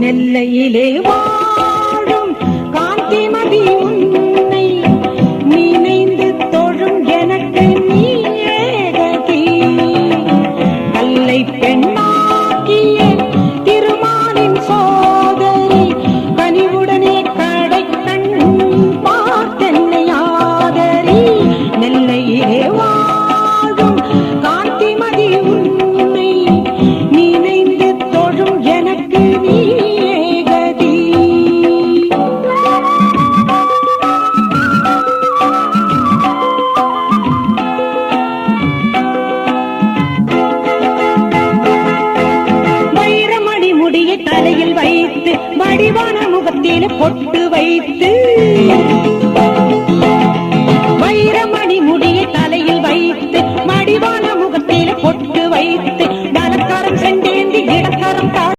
நெல்லையிலே வாழும் காந்திமதி உன்னை நினைந்து தொழும் எனக்கு நீ ஏகதி. கல்லை பெண்ணாக்கிய திருமாலின் சோதரி கனிவுடனே கடை கண் பார்த்தென்னை ஆதரி. நெல்லையிலே வாழும் காந்திமதி உன்னை நினைந்து தொழும் எனக்கு நீ ஏகதி. வைரமணி முடியை தலையில் வைத்து வடிவான முகத்தில் பொட்டு வைத்து